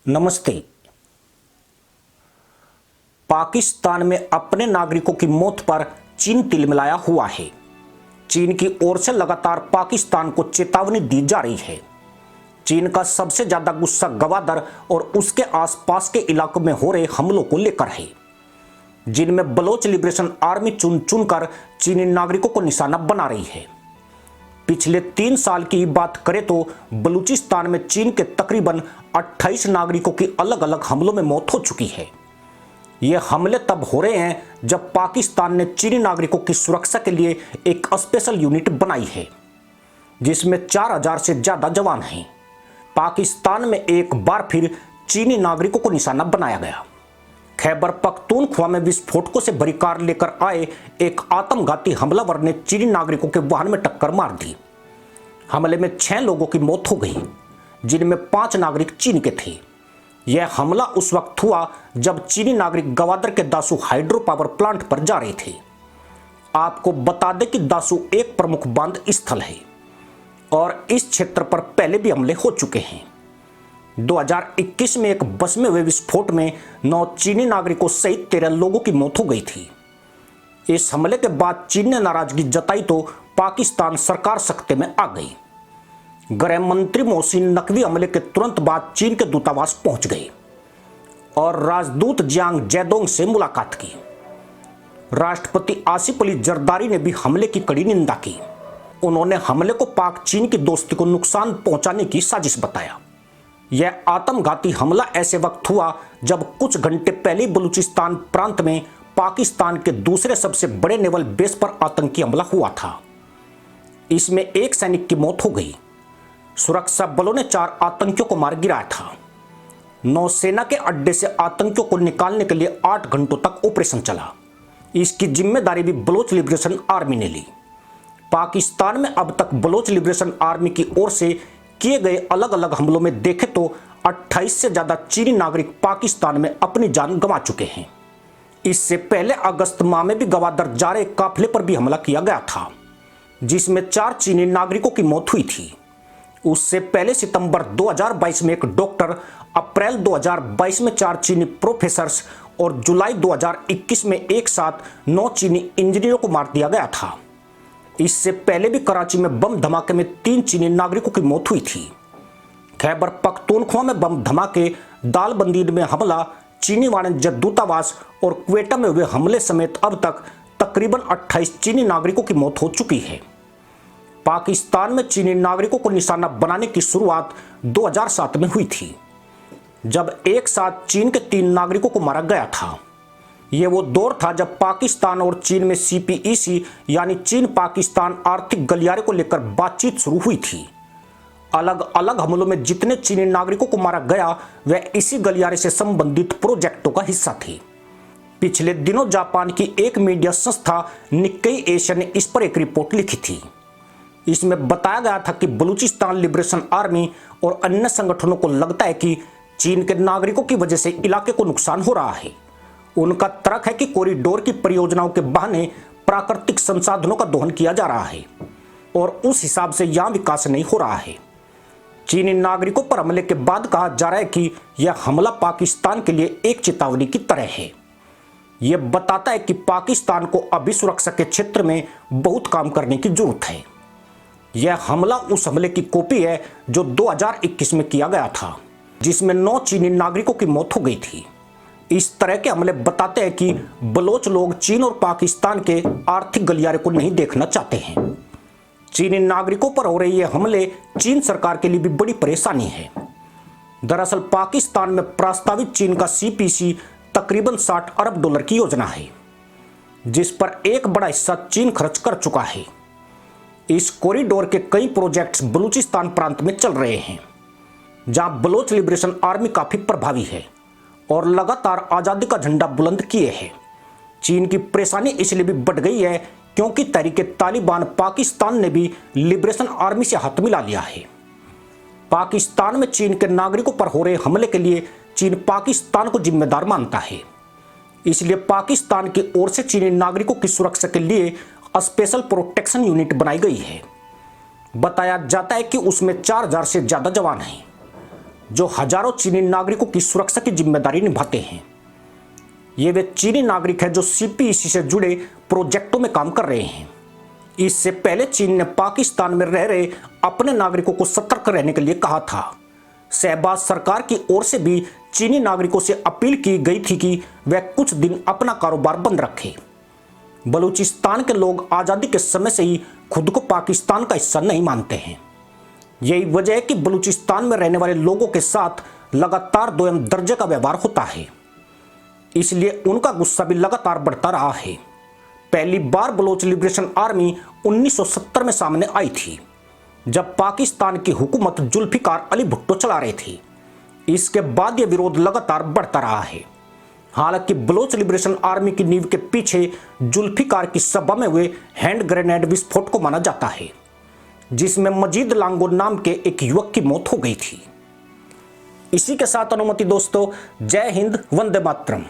नमस्ते। पाकिस्तान में अपने नागरिकों की मौत पर चीन तिलमिलाया हुआ है। चीन की ओर से लगातार पाकिस्तान को चेतावनी दी जा रही है। चीन का सबसे ज्यादा गुस्सा गवादर और उसके आसपास के इलाकों में हो रहे हमलों को लेकर है, जिनमें बलोच लिबरेशन आर्मी चुन चुनकर चीनी नागरिकों को निशाना बना रही है। पिछले 3 साल की बात करें तो बलूचिस्तान में चीन के तकरीबन 28 नागरिकों की अलग अलग हमलों में मौत हो चुकी है। ये हमले तब हो रहे हैं जब पाकिस्तान ने चीनी नागरिकों की सुरक्षा के लिए एक स्पेशल यूनिट बनाई है, जिसमें 4000 से ज्यादा जवान हैं। पाकिस्तान में एक बार फिर चीनी नागरिकों को निशाना बनाया गया। खैबर पख्तूनख्वा में विस्फोटकों से भरी कार लेकर आए एक आत्मघाती हमलावर ने चीनी नागरिकों के वाहन में टक्कर मार दी। हमले में 6 लोगों की मौत हो गई, जिनमें 5 नागरिक चीन के थे। यह हमला उस वक्त हुआ जब चीनी नागरिक गवादर के दासू हाइड्रो पावर प्लांट पर जा रहे थे। आपको बता दें कि दासू एक प्रमुख बांध स्थल है और इस क्षेत्र पर पहले भी हमले हो चुके हैं। 2021 में एक बस में हुए विस्फोट में 9 चीनी नागरिकों सहित 13 लोगों की मौत हो गई थी। इस हमले के बाद चीन ने नाराजगी जताई तो पाकिस्तान सरकार सख्ते में आ गई। गृह मंत्री मोहसिन नकवी हमले के तुरंत बाद चीन के दूतावास पहुंच गए और राजदूत जियांग जैदोंग से मुलाकात की। राष्ट्रपति आसिफ अली जरदारी ने भी हमले की कड़ी निंदा की। उन्होंने हमले को पाक चीन की दोस्ती को नुकसान पहुंचाने की साजिश बताया। यह आत्मघाती हमला ऐसे वक्त हुआ जब कुछ घंटे पहले बलूचिस्तान प्रांत में पाकिस्तान के दूसरे सबसे बड़े नेवल बेस पर आतंकी हमला हुआ था। इसमें एक सैनिक की मौत हो गई। सुरक्षा बलों ने 4 आतंकियों को मार गिराया था। नौसेना के अड्डे से आतंकियों को निकालने के लिए 8 घंटों तक ऑपरेशन चला। इसकी जिम्मेदारी भी बलोच लिबरेशन आर्मी ने ली। पाकिस्तान में अब तक बलोच लिबरेशन आर्मी की ओर से किए गए अलग अलग हमलों में देखें तो 28 से ज्यादा चीनी नागरिक पाकिस्तान में अपनी जान गंवा चुके हैं। इससे पहले अगस्त माह में भी गवादर जा रहे काफिले पर भी हमला किया गया था, जिसमें 4 चीनी नागरिकों की मौत हुई थी। उससे पहले सितंबर 2022 में एक डॉक्टर, अप्रैल 2022 में 4 चीनी प्रोफेसर्स और जुलाई 2021 में एक साथ 9 चीनी इंजीनियरों को मार दिया गया था। इससे पहले भी कराची में बम धमाके में 3 चीनी नागरिकों की मौत हुई थी। खैबर पख्तूनख्वा में बम धमाके, दालबंदी में हमला, चीनी वाणिज्य दूतावास और क्वेटा में हुए हमले समेत अब तक तकरीबन 28 चीनी नागरिकों की मौत हो चुकी है। पाकिस्तान में चीनी नागरिकों को निशाना बनाने की शुरुआत 2007 में हुई थी, जब एक साथ चीन के 3 नागरिकों को मारा गया था। यह वो दौर था जब पाकिस्तान और चीन में CPEC यानी चीन पाकिस्तान आर्थिक गलियारे को लेकर बातचीत शुरू हुई थी। अलग अलग हमलों में जितने चीनी नागरिकों को मारा गया वह इसी गलियारे से संबंधित प्रोजेक्टों का हिस्सा थे। पिछले दिनों जापान की एक मीडिया संस्था निक्केई एशिया ने इस पर एक रिपोर्ट लिखी थी। इसमें बताया गया था कि बलूचिस्तान लिबरेशन आर्मी और अन्य संगठनों को लगता है कि चीन के नागरिकों की वजह से इलाके को नुकसान हो रहा है। उनका तर्क है कि कॉरिडोर की परियोजनाओं के बहाने प्राकृतिक संसाधनों का दोहन किया जा रहा है और उस हिसाब से यहां विकास नहीं हो रहा है। चीनी नागरिकों पर हमले के बाद कहा जा रहा है कि यह हमला पाकिस्तान के लिए एक चेतावनी की तरह है। यह बताता है कि पाकिस्तान को अभी सुरक्षा के क्षेत्र में बहुत काम करने की जरूरत है। यह हमला उस हमले की कॉपी है जो 2021 में किया गया था, जिसमें 9 चीनी नागरिकों की मौत हो गई थी। इस तरह के हमले बताते हैं कि बलोच लोग चीन और पाकिस्तान के आर्थिक गलियारे को नहीं देखना चाहते हैं। चीनी नागरिकों पर हो रहे ये हमले चीन सरकार के लिए भी बड़ी परेशानी है। दरअसल पाकिस्तान में प्रस्तावित चीन का CPC तकरीबन $60 अरब की योजना है, जिस पर एक बड़ा हिस्सा चीन खर्च कर चुका है। इस कॉरिडोर के कई प्रोजेक्ट्स बलूचिस्तान प्रांत में चल रहे हैं, जहां बलोच लिबरेशन आर्मी काफी प्रभावी है और लगातार आजादी का झंडा बुलंद किए है। चीन की परेशानी इसलिए भी बढ़ गई है क्योंकि तहरीके तालिबान पाकिस्तान ने भी लिबरेशन आर्मी से हाथ मिला लिया है। पाकिस्तान में चीन के नागरिकों पर हो रहे हमले के लिए चीन पाकिस्तान को जिम्मेदार मानता है। इसलिए पाकिस्तान की ओर से चीनी नागरिकों की सुरक्षा के लिए स्पेशल प्रोटेक्शन यूनिट बनाई गई है। बताया जाता है कि उसमें 4000 से ज्यादा जवान हैं। जो हजारों चीनी नागरिकों की सुरक्षा की जिम्मेदारी निभाते हैं। ये वे चीनी नागरिक हैं जो सीपीईसी से जुड़े प्रोजेक्टों में काम कर रहे हैं। इससे पहले चीन ने पाकिस्तान में रह रहे अपने नागरिकों को सतर्क रहने के लिए कहा था। शहबाज सरकार की ओर से भी चीनी नागरिकों से अपील की गई थी कि वे कुछ दिन अपना कारोबार बंद रखें। बलूचिस्तान के लोग आज़ादी के समय से ही खुद को पाकिस्तान का हिस्सा नहीं मानते हैं। यही वजह है कि बलूचिस्तान में रहने वाले लोगों के साथ लगातार दोयम दर्जे का व्यवहार होता है। इसलिए उनका गुस्सा भी लगातार बढ़ता रहा है। पहली बार बलोच लिबरेशन आर्मी 1970 में सामने आई थी, जब पाकिस्तान की हुकूमत जुल्फिकार अली भुट्टो चला रही थी। इसके बाद यह विरोध लगातार बढ़ता रहा है। हालांकि बलोच लिबरेशन आर्मी की नींव के पीछे जुल्फिकार की सभा में हुए हैंड ग्रेनेड विस्फोट को माना जाता है, जिसमें मजीद लांगो नाम के एक युवक की मौत हो गई थी। इसी के साथ अनुमति दोस्तों, जय हिंद, वंदे मातरम।